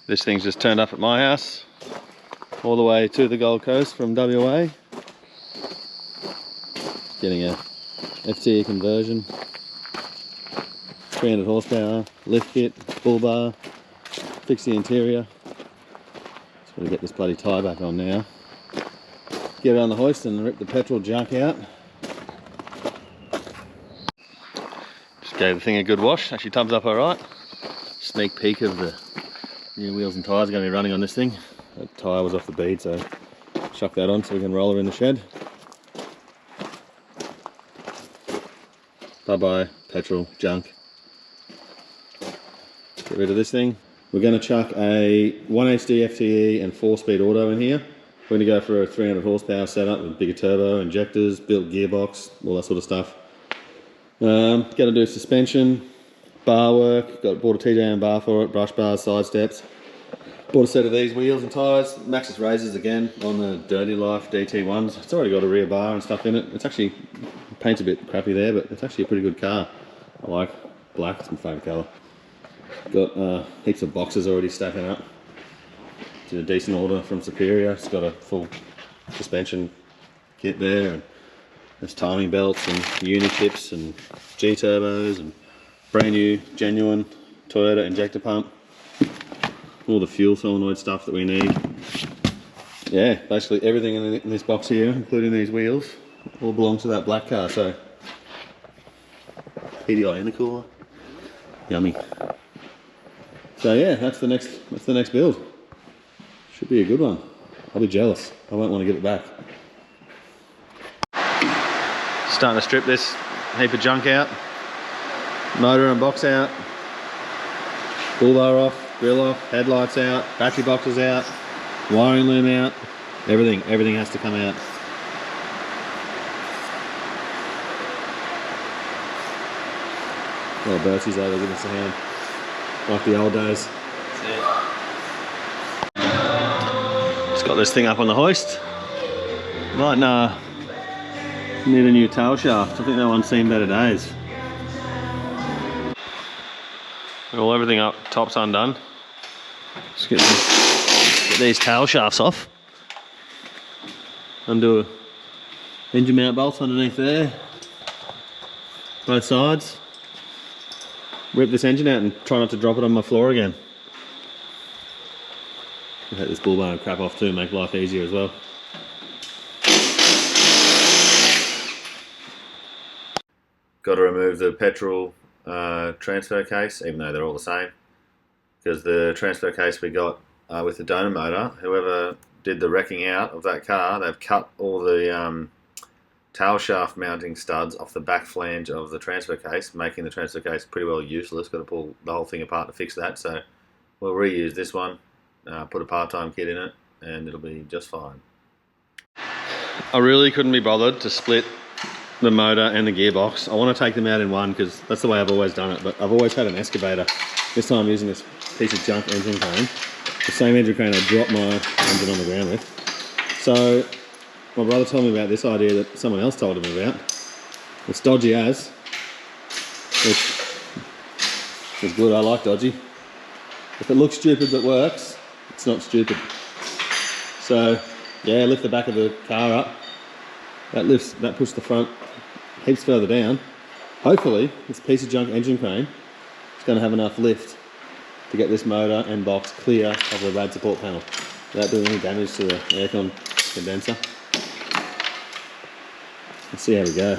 This thing's just turned up at my house, all the way to the Gold Coast from WA. Getting a FTE conversion, 300 horsepower, lift kit, bull bar, fix the interior. Just gotta get this bloody tyre back on now. Get it on the hoist and rip the petrol junk out. Just gave the thing a good wash, actually tubs up alright. Sneak peek of the new wheels and tyres going to be running on this thing. That tyre was off the bead, so chuck that on so we can roll her in the shed. Bye bye petrol junk. Get rid of this thing. We're going to chuck a 1HD FTE and 4-speed auto in here. We're going to go for a 300 horsepower setup with bigger turbo, injectors, built gearbox, all that sort of stuff. Going to do suspension, bar work. Bought a TJM bar for it, brush bars, side steps. Bought a set of these wheels and tyres. Maxxis razors again on the Dirty Life DT1s. It's already got a rear bar and stuff in it. It's actually, paint's a bit crappy there, but it's actually a pretty good car. I like black, it's my favourite colour. Got heaps of boxes already stacking up. Did a decent order from Superior. It's got a full suspension kit there, and there's timing belts and uni chips and G turbos and brand new genuine Toyota injector pump. All the fuel solenoid stuff that we need. Yeah, basically everything in this box here, including these wheels, all belongs to that black car. So PDI intercooler, yummy. So yeah, that's the next build. Should be a good one. I'll be jealous. I won't want to give it back. Starting to strip this heap of junk out. Motor and box out. Bull bar off, grill off, headlights out, battery boxes out, wiring loom out. Everything has to come out. Oh, Bertie's over giving us a hand. Like the old days. Just got this thing up on the hoist. Might need a new tail shaft. I think that one's seen better days. Well, everything up top's undone. Just get these tail shafts off. Undo engine mount bolts underneath there. Both sides. Rip this engine out and try not to drop it on my floor again. I'll take this bull bar and crap off too, make life easier as well. Got to remove the petrol transfer case, even though they're all the same, because the transfer case we got with the donor motor, whoever did the wrecking out of that car, they've cut all the tail shaft mounting studs off the back flange of the transfer case, making the transfer case pretty well useless. Got to pull the whole thing apart to fix that, so we'll reuse this one, put a part-time kit in it, and it'll be just fine. I really couldn't be bothered to split the motor and the gearbox. I want to take them out in one because that's the way I've always done it, but I've always had an excavator. This time I'm using this piece of junk engine crane, the same engine crane I dropped my engine on the ground with. So my brother told me about this idea that someone else told him about. It's dodgy as. It's good, I like dodgy. If it looks stupid but works, it's not stupid. So yeah, lift the back of the car up. That pushes the front heaps further down. Hopefully, this piece of junk engine crane is going to have enough lift to get this motor and box clear of the rad support panel without doing any damage to the aircon condenser. Let's see how we go.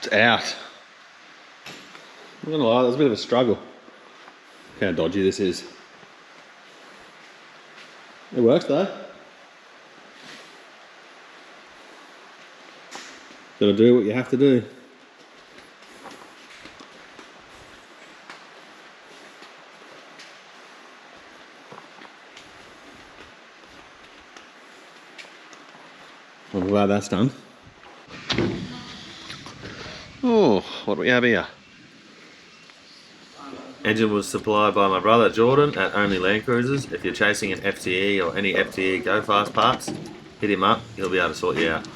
It's out. I'm not gonna lie, there's a bit of a struggle. Look how dodgy this is. It works though. Gotta do what you have to do. I'm glad that's done. Oh, what do we have here? Engine was supplied by my brother Jordan at Only Land Cruisers. If you're chasing an FTE or any FTE Go Fast parts, hit him up, he'll be able to sort you out.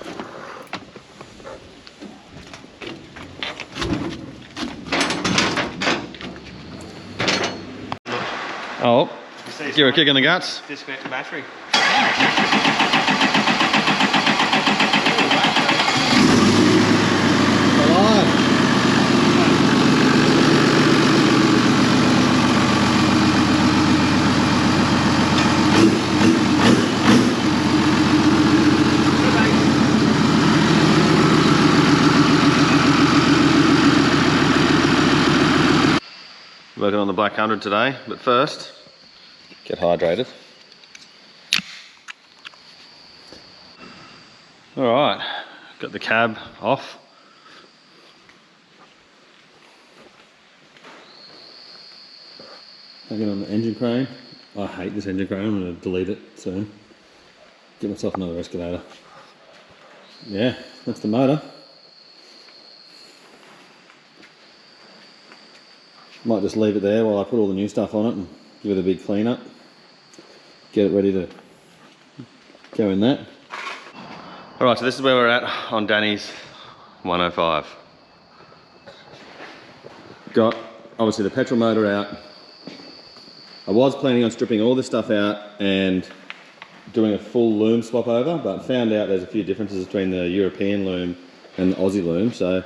Oh, give her a kick in the guts. Disconnect the battery. Alive. Working on the Black 100 today, but first, get hydrated. Alright, got the cab off. Hanging on the engine crane. I hate this engine crane, I'm going to delete it soon. Get myself another excavator. Yeah, that's the motor. Might just leave it there while I put all the new stuff on it and give it a big clean up. Get it ready to go in that. Alright, so this is where we're at on Danny's 105. Got obviously the petrol motor out. I was planning on stripping all this stuff out and doing a full loom swap over, but found out there's a few differences between the European loom and the Aussie loom. So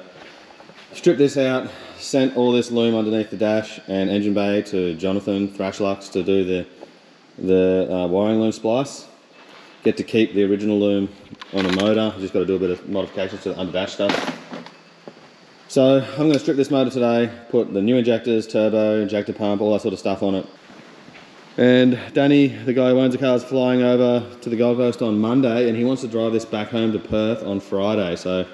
stripped this out, sent all this loom underneath the dash and engine bay to Jonathan Thrashlux to do the wiring loom splice. Get to keep the original loom on the motor, just got to do a bit of modifications to the under dash stuff. So I'm going to strip this motor today, put the new injectors, turbo, injector pump, all that sort of stuff on it. And Danny, the guy who owns the car, is flying over to the Gold Coast on Monday and he wants to drive this back home to Perth on Friday. So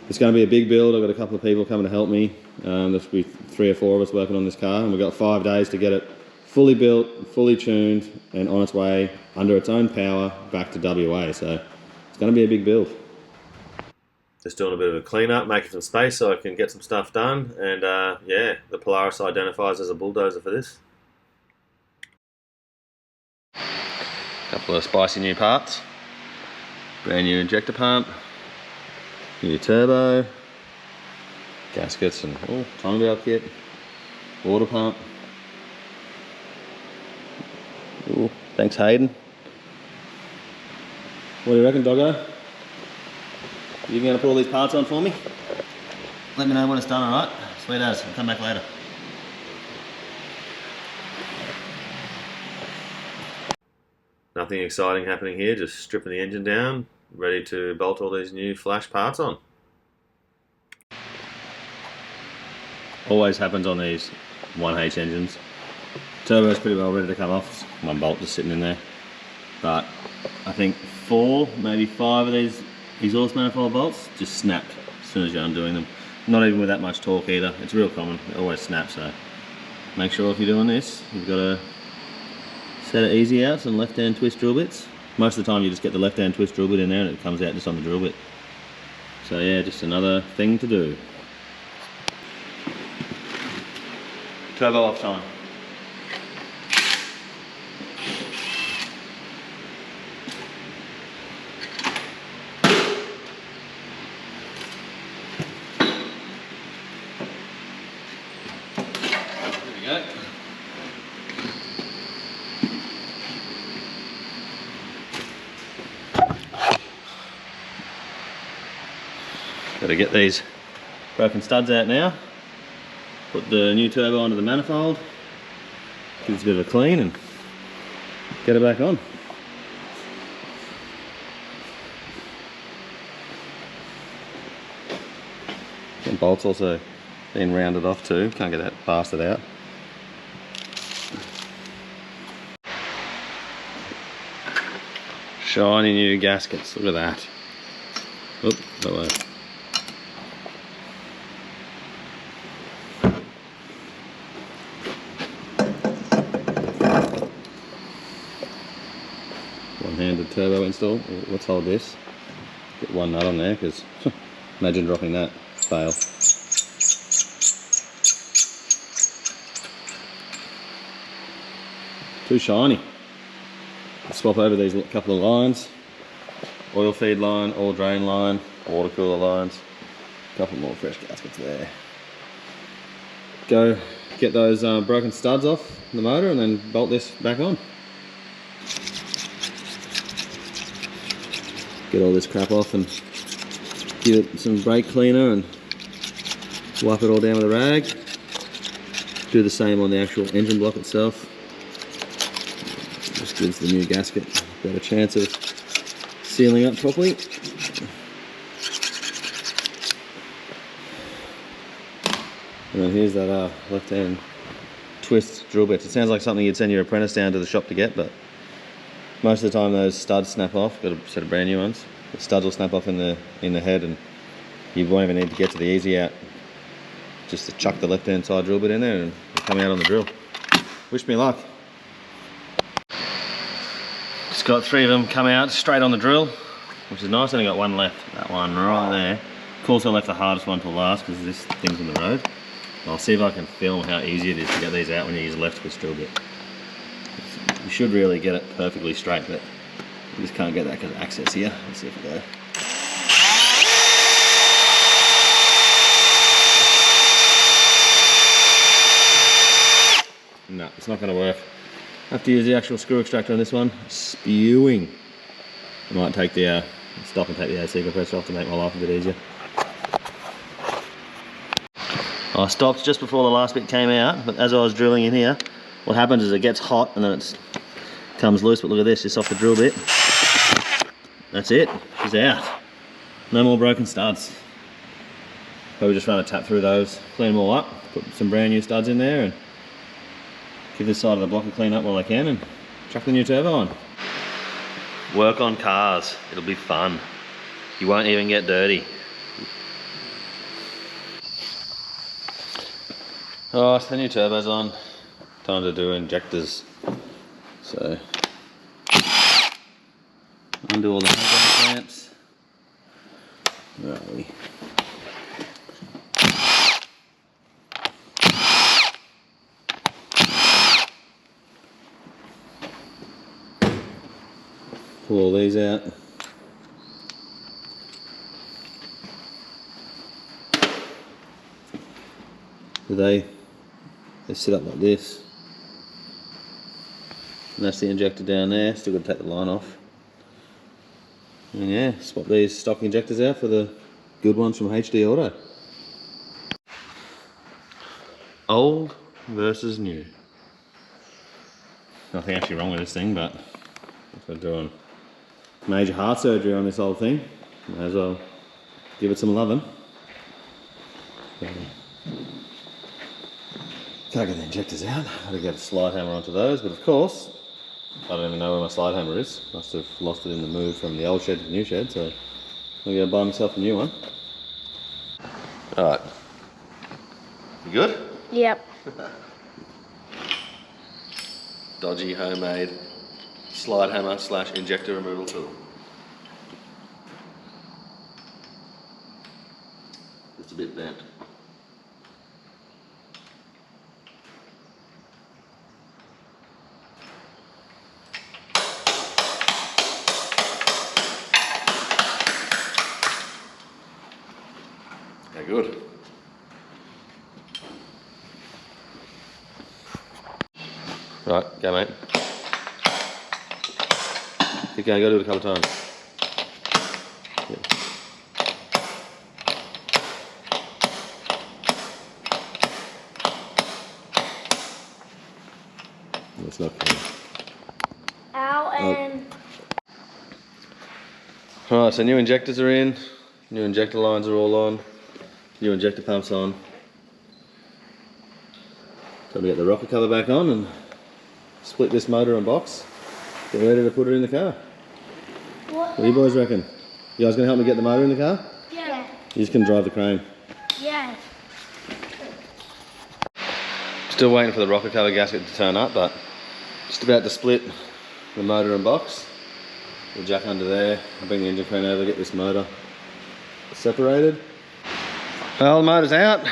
it's going to be a big build. I've got a couple of people coming to help me. There'll be 3 or 4 of us working on this car, and we've got 5 days to get it fully built, fully tuned, and on its way under its own power back to WA. So it's going to be a big build. Just doing a bit of a clean up, making some space so I can get some stuff done. And yeah, the Polaris identifies as a bulldozer for this. Couple of spicy new parts. Brand new injector pump. New turbo, gaskets and timing belt kit, water pump. Ooh, thanks Hayden. What do you reckon, doggo? You going to put all these parts on for me? Let me know when it's done, alright? Sweet as, I'll come back later. Nothing exciting happening here, just stripping the engine down, ready to bolt all these new flash parts on. Always happens on these 1H engines. Turbo's pretty well ready to come off, one bolt just sitting in there. But I think 4, maybe 5 of these exhaust manifold bolts just snapped as soon as you're undoing them. Not even with that much torque either, it's real common, it always snaps. So make sure if you're doing this, you've got to set it easy outs and left hand twist drill bits. Most of the time you just get the left hand twist drill bit in there and it comes out just on the drill bit. So yeah, just another thing to do. Turbo off time. There we go. Got to get these broken studs out now. Put the new turbo onto the manifold. Give it a bit of a clean and get it back on. And bolts also being rounded off too. Can't get that bastard out. Shiny new gaskets. Look at that. Oop, that way. One-handed turbo install. Let's hold this. Get one nut on there, because imagine dropping that. Fail. Too shiny. Let's swap over these couple of lines. Oil feed line, oil drain line, water cooler lines. A couple more fresh gaskets there. Go get those broken studs off the motor and then bolt this back on. Get all this crap off and give it some brake cleaner and wipe it all down with a rag. Do the same on the actual engine block itself. Just gives the new gasket a better chance of sealing up properly. And then here's that left-hand twist drill bit. It sounds like something you'd send your apprentice down to the shop to get, but most of the time those studs snap off. Got a set of brand new ones. The studs will snap off in the head, and you won't even need to get to the easy out. Just to chuck the left-hand side drill bit in there and come out on the drill. Wish me luck. Just got 3 of them come out straight on the drill, which is nice. Only got one left. That one right there. Of course, I left the hardest one till last because this thing's on the road. I'll see if I can film how easy it is to get these out when you use a left twist drill bit. You should really get it perfectly straight, but you just can't get that because of access here. Let's see if we go. No, it's not going to work. I have to use the actual screw extractor on this one. Spewing. I might take the stop and take the AC compressor off to make my life a bit easier. I stopped just before the last bit came out, but as I was drilling in here, what happens is it gets hot and then it comes loose. But look at this, just off the drill bit. That's it, she's out. No more broken studs. Probably just run a tap through those, clean them all up, put some brand new studs in there and give this side of the block a clean up while I can and chuck the new turbo on. Work on cars, it'll be fun. You won't even get dirty. Alright, the new turbo's on. Time to do injectors. So, undo all the clamps. Where are we? Pull all these out. They sit up like this. And that's the injector down there. Still got to take the line off. And yeah, swap these stock injectors out for the good ones from HD Auto. Old versus new. Nothing actually wrong with this thing, but if we're doing major heart surgery on this old thing, may as well give it some loving. Can't get the injectors out. I've got to get a slide hammer onto those, but of course, I don't even know where my slide hammer is. Must have lost it in the move from the old shed to the new shed, so I'm going to buy myself a new one. Alright. You good? Yep. Dodgy homemade slide hammer / injector removal tool. It's a bit bent. Okay, good. Right, go mate. Keep going, go do it a couple of times. Yeah. It's not coming. Ow, and... Alright, so new injectors are in, new injector lines are all on, new injector pumps on. Time to get the rocker cover back on and split this motor and box. Get ready to put it in the car. What do you boys reckon? You guys gonna help me get the motor in the car? Yeah. You just can drive the crane. Yeah. Still waiting for the rocker cover gasket to turn up, but just about to split the motor and box. We'll jack under there, bring the engine crane over, get this motor separated. Well, the motor's out.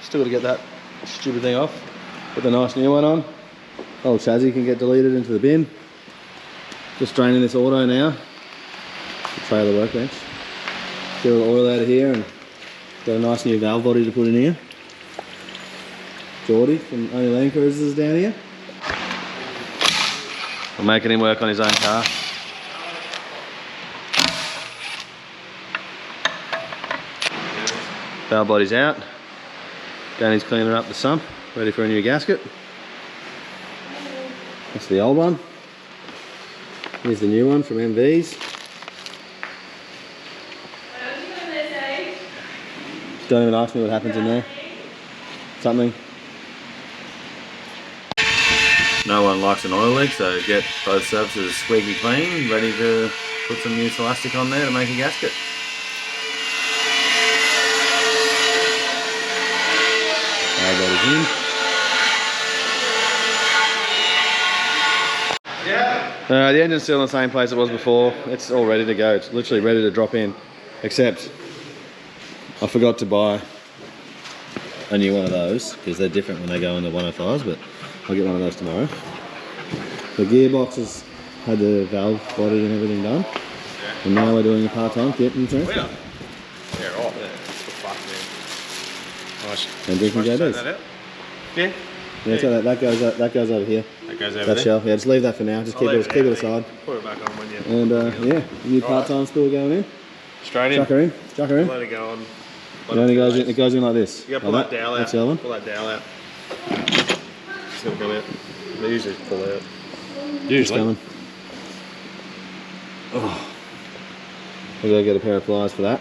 Still got to get that stupid thing off. Put the nice new one on. Old chassis can get deleted into the bin. Just draining this auto now. The trailer workbench. Get all the oil out of here and got a nice new valve body to put in here. Geordie from Only Land Cruisers is down here. I'm making him work on his own car. Valve body's out. Danny's cleaning up the sump, ready for a new gasket. That's the old one. Here's the new one from MV's. Don't even ask me what happens in there. Something. No one likes an oil leak, so get both surfaces squeaky clean, ready to put some new elastic on there to make a gasket. In. The engine's still in the same place it was before. It's all ready to go. It's literally ready to drop in, except I forgot to buy a new one of those because they're different when they go in the 105s, but I'll get one of those tomorrow. The gearbox has had the valve body and everything done, and now we're doing a part-time kit and things. Yeah, right. Yeah, that's the fuck, man. Nice. And drinking JBs. Yeah. Yeah, so that goes over here. That goes over that there. shelf. Yeah, just leave that for now. Just keep it aside. Put it back on when you. And yeah, new part-time spool going in. Straight in. Chuck her in. Chuck her in. Let it go on. It only goes in. It goes in like this. You gotta pull like that dowel out. That's the other one. Pull that dowel out. It's gonna come out. They usually pull out. Usually. Coming. Oh. We've got to get a pair of pliers for that.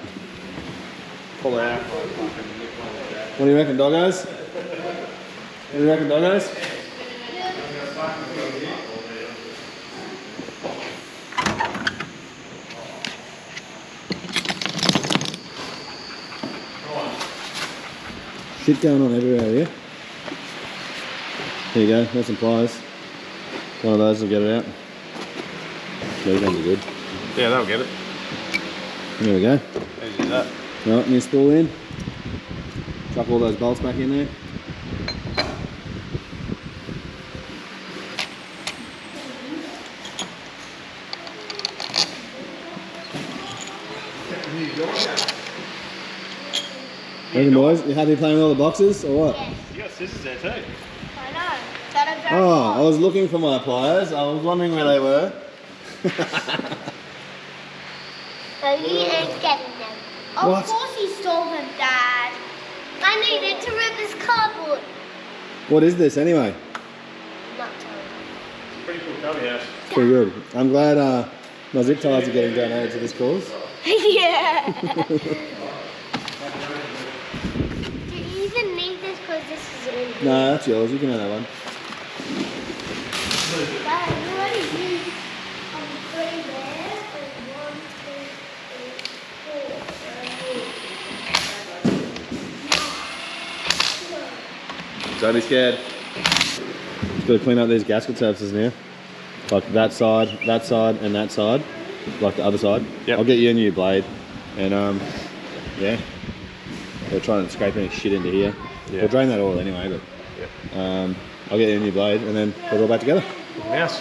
Pull out. What do you reckon, doggos? What do you reckon, doggos? Shit going on everywhere here. There you go, there's some pliers. One of those will get it out. These ones are good. Yeah, that'll get it. There we go. Easy as that. Right, new spool in. Chuck all those bolts back in there. Hey boys, you happy playing with all the boxes or what? Yes. You got scissors there too. I know. That'll go Oh, on. I was looking for my pliers. I was wondering where they were. So he ain't getting them. What? Of course he stole them, Dad. I needed to rip his cardboard. What is this anyway? Not telling Pretty cool cubby house. It's pretty good. I'm glad my zip ties are getting donated to this cause. Yeah. Do you even need this because this is in here? No, that's yours. You can have that one. Dad, you already used 3 there and 1, 2, 3, 4. Don't be scared. Just got to clean up these gasket surfaces now. Like that side, and that side. Like the other side. Yep. I'll get you a new blade. And yeah. We're trying to scrape any shit into here. Yeah. We'll drain that oil anyway, but Yep. I'll get you a new blade and then put it all back together. House.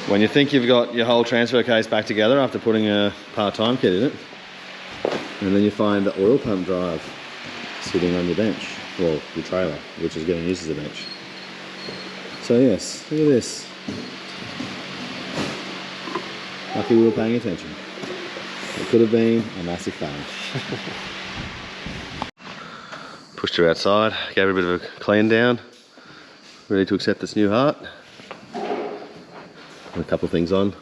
When you think you've got your whole transfer case back together after putting a part-time kit in it, and then you find the oil pump drive sitting on your bench, well, your trailer, which is getting used as a bench. So yes, look at this. Lucky we were paying attention. It could have been a massive fail. Pushed her outside, gave her a bit of a clean down, ready to accept this new heart. A couple of things on.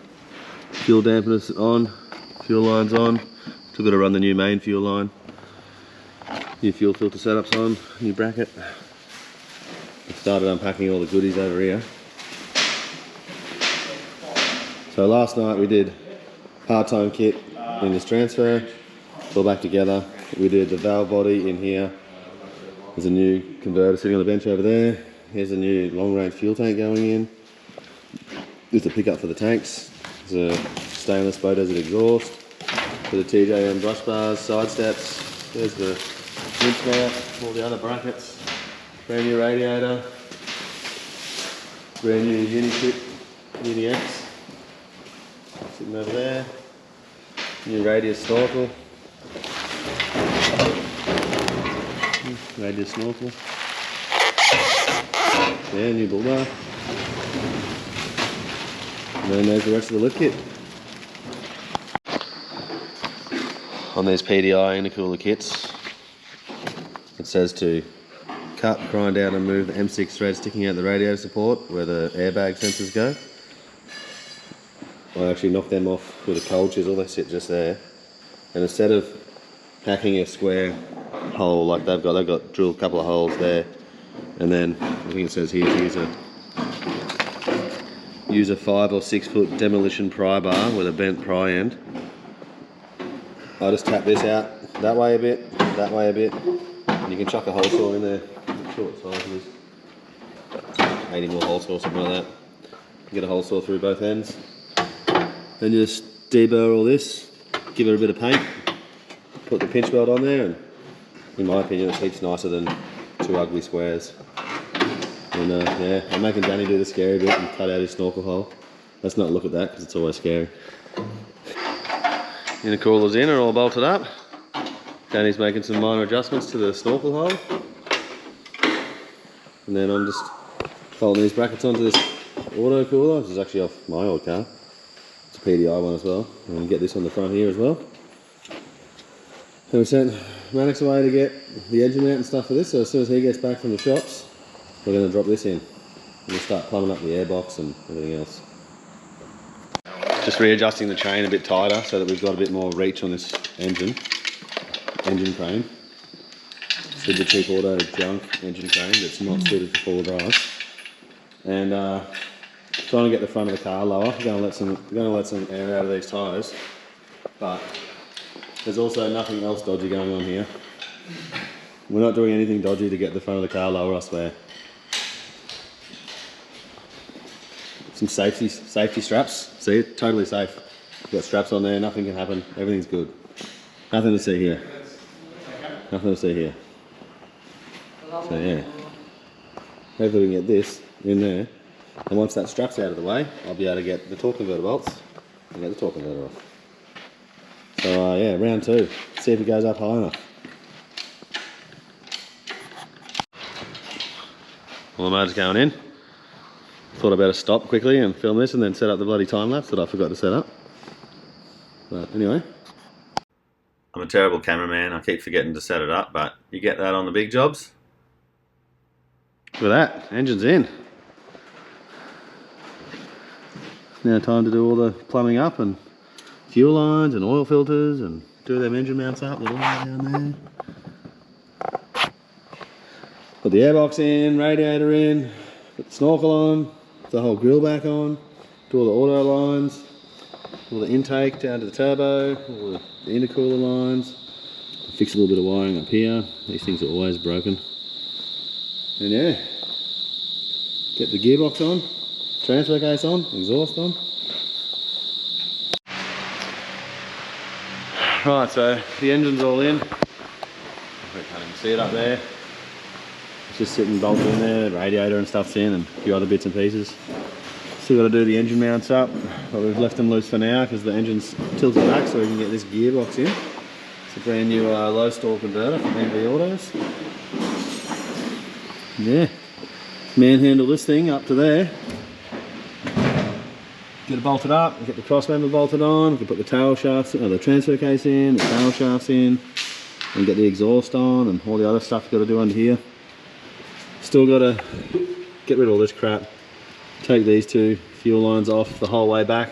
Fuel dampeners on, fuel lines on. Still got to run the new main fuel line. New fuel filter setups on, new bracket. I started unpacking all the goodies over here. So last night we did part-time kit in this transfer. It's all back together. We did the valve body in here. There's a new converter sitting on the bench over there. Here's a new long-range fuel tank going in. There's a pickup for the tanks. There's a stainless boat as an exhaust. For the TJM brush bars, side steps. There's the winch mount, all the other brackets. Brand new radiator. Brand new Uni kit, Uni X. Sitting over there. New radius snorkel. Radius snorkel. Yeah, new bull bar. And then there's the rest of the lift kit. On these PDI intercooler kits, it says to cut, grind out and move the M6 thread sticking out the radiator support where the airbag sensors go. I actually knocked them off with a cold chisel, they sit just there. And instead of hacking a square hole like they've got drilled a couple of holes there. And then I think it says here to use a 5 or 6 foot demolition pry bar with a bent pry end. I just tap this out that way a bit, that way a bit, and you can chuck a hole saw in there. I'm not sure what size it is. 80 mil hole saw, something like that. You get a hole saw through both ends. Then you just deburr all this, give it a bit of paint, put the pinch weld on there, and in my opinion it's heaps nicer than 2 ugly squares. And yeah, I'm making Danny do the scary bit and cut out his snorkel hole. Let's not look at that because it's always scary. Intercoolers in are all bolted up. Danny's making some minor adjustments to the snorkel hole. And then I'm just folding these brackets onto this auto cooler. This is actually off my old car. It's a PDI one as well. And we get this on the front here as well. And we sent Mannix away to get the engine mount and stuff for this, so as soon as he gets back from the shops, we're going to drop this in. We'll start plumbing up the airbox and everything else. Just readjusting the chain a bit tighter so that we've got a bit more reach on this engine crane. It's the cheap auto junk engine crane that's not suited for four-wheel drive. And trying to get the front of the car lower. We're going to let some air out of these tyres, but there's also nothing else dodgy going on here. We're not doing anything dodgy to get the front of the car lower, I swear. Some safety straps. See it? Totally safe. Got straps on there, nothing can happen. Everything's good. Nothing to see here. Nothing to see here. So yeah. Hopefully we can get this in there. And once that strap's out of the way, I'll be able to get the torque converter bolts and get the torque converter off. So yeah, round 2. See if it goes up high enough. Well, the motor's going in. Thought I'd better stop quickly and film this and then set up the bloody time lapse that I forgot to set up. But anyway. I'm a terrible cameraman, I keep forgetting to set it up, but you get that on the big jobs. Look at that, engine's in. Now time to do all the plumbing up and fuel lines and oil filters and do them engine mounts up, the line down there. Put the airbox in, radiator in, put the snorkel on, put the whole grill back on, do all the auto lines, all the intake down to the turbo, all the intercooler lines, fix a little bit of wiring up here. These things are always broken. And yeah, get the gearbox on, transfer case on, exhaust on. Right, so the engine's all in. I can't even see it up there. It's just sitting bolted in there, the radiator and stuff's in, and a few other bits and pieces. Still got to do the engine mounts up, but we've left them loose for now because the engine's tilted back so we can get this gearbox in. It's a brand new low stall converter from MV Autos. Yeah, manhandle this thing up to there. Get it bolted up, get the cross member bolted on, we can put the tail shafts, the transfer case in, the tail shafts in, and get the exhaust on and all the other stuff you've got to do under here. Still got to get rid of all this crap. Take these 2 fuel lines off the whole way back.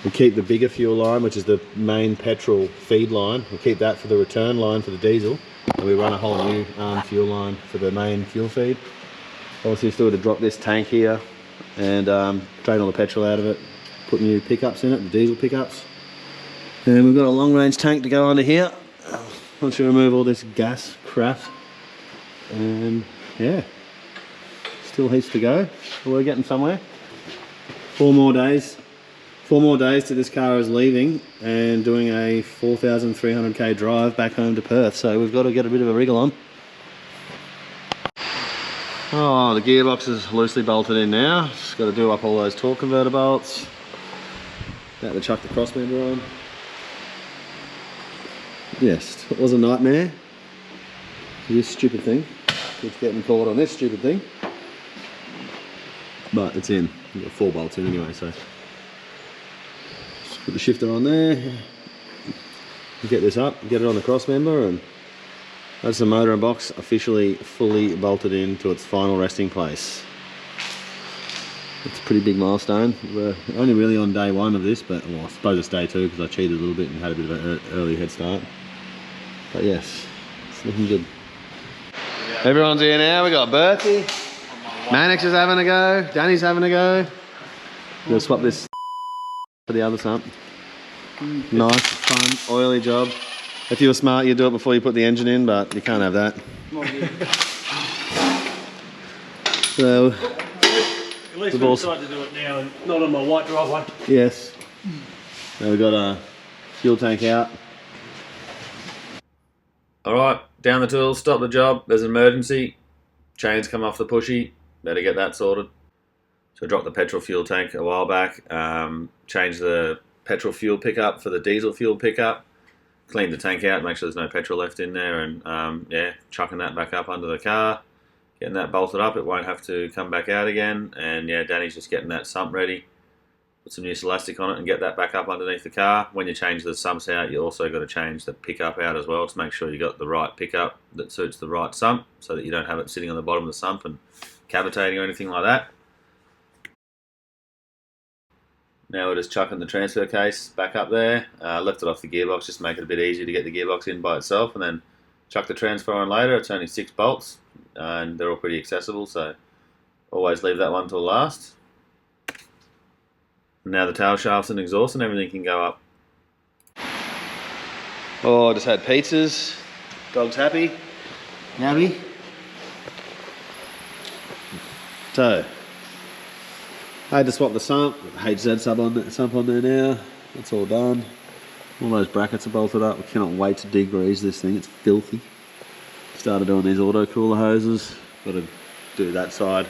We keep the bigger fuel line, which is the main petrol feed line. We keep that for the return line for the diesel. And we run a whole new fuel line for the main fuel feed. Obviously still got to drop this tank here and drain all the petrol out of it. Put new pickups in it, the diesel pickups. And we've got a long range tank to go under here. Once you remove all this gas crap. And yeah. Still heaps to go, but we're getting somewhere. 4 more days. 4 more days till this car is leaving and doing a 4,300k drive back home to Perth. So we've got to get a bit of a wriggle on. Oh, the gearbox is loosely bolted in now. Just got to do up all those torque converter bolts. About to chuck the cross member on. Yes, it was a nightmare. This stupid thing. Keeps getting caught on this stupid thing. But it's in. We've got 4 bolts in anyway, so. Just put the shifter on there. Get this up, get it on the cross member, and that's the motor and box officially fully bolted into its final resting place. It's a pretty big milestone. We're only really on day 1 of this, but well, I suppose it's day 2 because I cheated a little bit and had a bit of an early head start. But yes, it's looking good. Everyone's here now. We got Bertie. Mannix is having a go. Danny's having a go. We'll swap this for the other sump. Nice, fun, oily job. If you were smart, you'd do it before you put the engine in, but you can't have that. So, at least we decided to do it now and not on my white driveway. Yes. So we've got a fuel tank out. Alright, down the tools, stop the job. There's an emergency. Chains come off the pushy. Better get that sorted. So I dropped the petrol fuel tank a while back. Changed the petrol fuel pickup for the diesel fuel pickup. Cleaned the tank out, make sure there's no petrol left in there, and yeah, chucking that back up under the car, getting that bolted up. It won't have to come back out again. And yeah, Danny's just getting that sump ready. Put some new elastic on it and get that back up underneath the car. When you change the sumps out, you also got to change the pickup out as well to make sure you got the right pickup that suits the right sump, so that you don't have it sitting on the bottom of the sump and cavitating or anything like that. Now we're just chucking the transfer case back up there. Left it off the gearbox just to make it a bit easier to get the gearbox in by itself, and then chuck the transfer on later. It's only 6 bolts and they're all pretty accessible, so always leave that one till last. Now the tail shafts and exhaust and everything can go up. Oh, I just had pizzas. Dog's happy. Happy. So, I had to swap the sump. HZ sump on there now. That's all done. All those brackets are bolted up. I cannot wait to degrease this thing. It's filthy. Started doing these auto cooler hoses. Got to do that side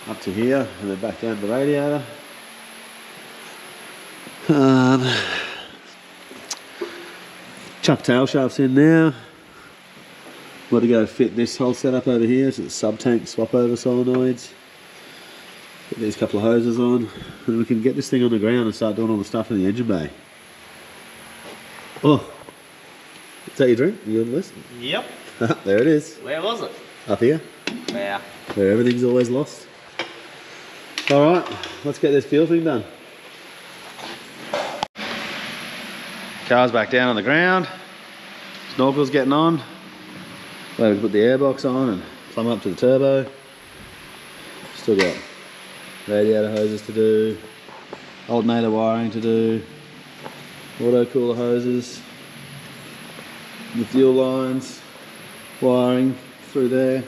up to here and then back down to the radiator. Chuck tail shafts in now. Got to go fit this whole setup over here. So it's sub-tank swap over solenoids. Get these couple of hoses on, and we can get this thing on the ground and start doing all the stuff in the engine bay. Oh, is that your drink? You on the list? Yep. There it is. Where was it? Up here. Where? Where everything's always lost. Alright, let's get this fuel thing done. Car's back down on the ground. Snorkel's getting on. Wait, we put the airbox on and climb up to the turbo. Still got radiator hoses to do, alternator wiring to do, auto cooler hoses, the fuel lines, wiring through there.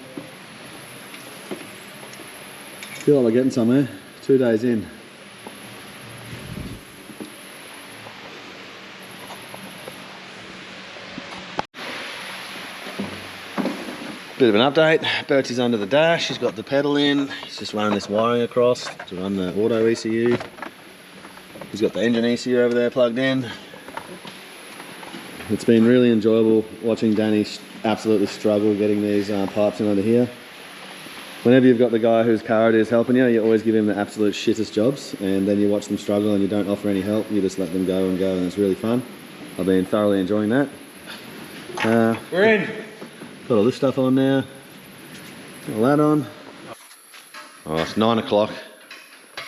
Feel like we're getting somewhere. 2 days in. Bit of an update. Bertie's under the dash. He's got the pedal in. He's just running this wiring across to run the auto ECU. He's got the engine ECU over there plugged in. It's been really enjoyable watching Danny absolutely struggle getting these pipes in under here. Whenever you've got the guy whose car it is helping you, you always give him the absolute shittest jobs, and then you watch them struggle and you don't offer any help. You just let them go, and it's really fun. I've been thoroughly enjoying that. We're in. Got all this stuff on now. Got all that on. Oh, it's 9 o'clock.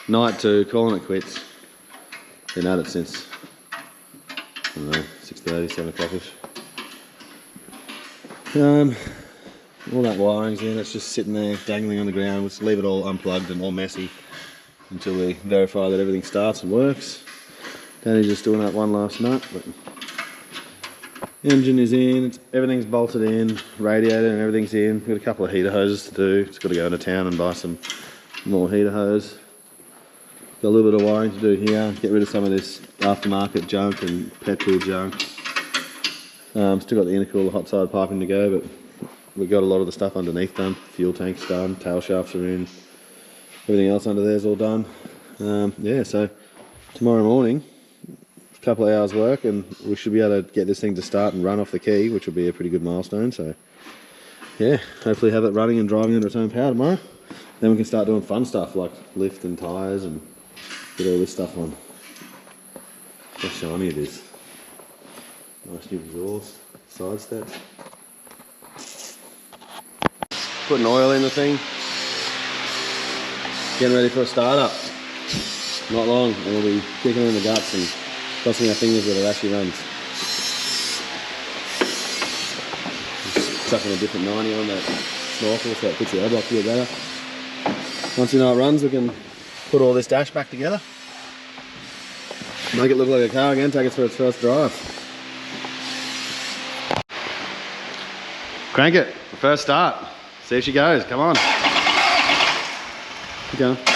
Night 2, calling it quits. Been at it since, I don't know, 6:30, 7 o'clock-ish. All that wiring's in, it's just sitting there dangling on the ground. Let's leave it all unplugged and all messy until we verify that everything starts and works. Danny's just doing that one last nut, but engine is in, everything's bolted in, radiator and everything's in. We've got a couple of heater hoses to do. Just got to go into town and buy some more heater hose. Got a little bit of wiring to do here, get rid of some of this aftermarket junk and petrol junk. Still got the intercooler hot side piping to go, but we've got a lot of the stuff underneath done. Fuel tank's done, tail shafts are in, everything else under there's all done. Yeah, so tomorrow morning, a couple of hours work and we should be able to get this thing to start and run off the key, which will be a pretty good milestone. So yeah, hopefully have it running and driving under its own power tomorrow. Then we can start doing fun stuff like lift and tyres and get all this stuff on. How shiny it is. Nice new exhaust, side steps. Putting oil in the thing. Getting ready for a startup. Not long, and we'll be kicking in the guts and crossing our fingers that it actually runs. Just chucking a different 90 on that snorkel so it puts the air block a bit better. Once we know it runs, we can put all this dash back together. Make it look like a car again, take it for its first drive. Crank it, first start. See if she goes, come on. Keep going.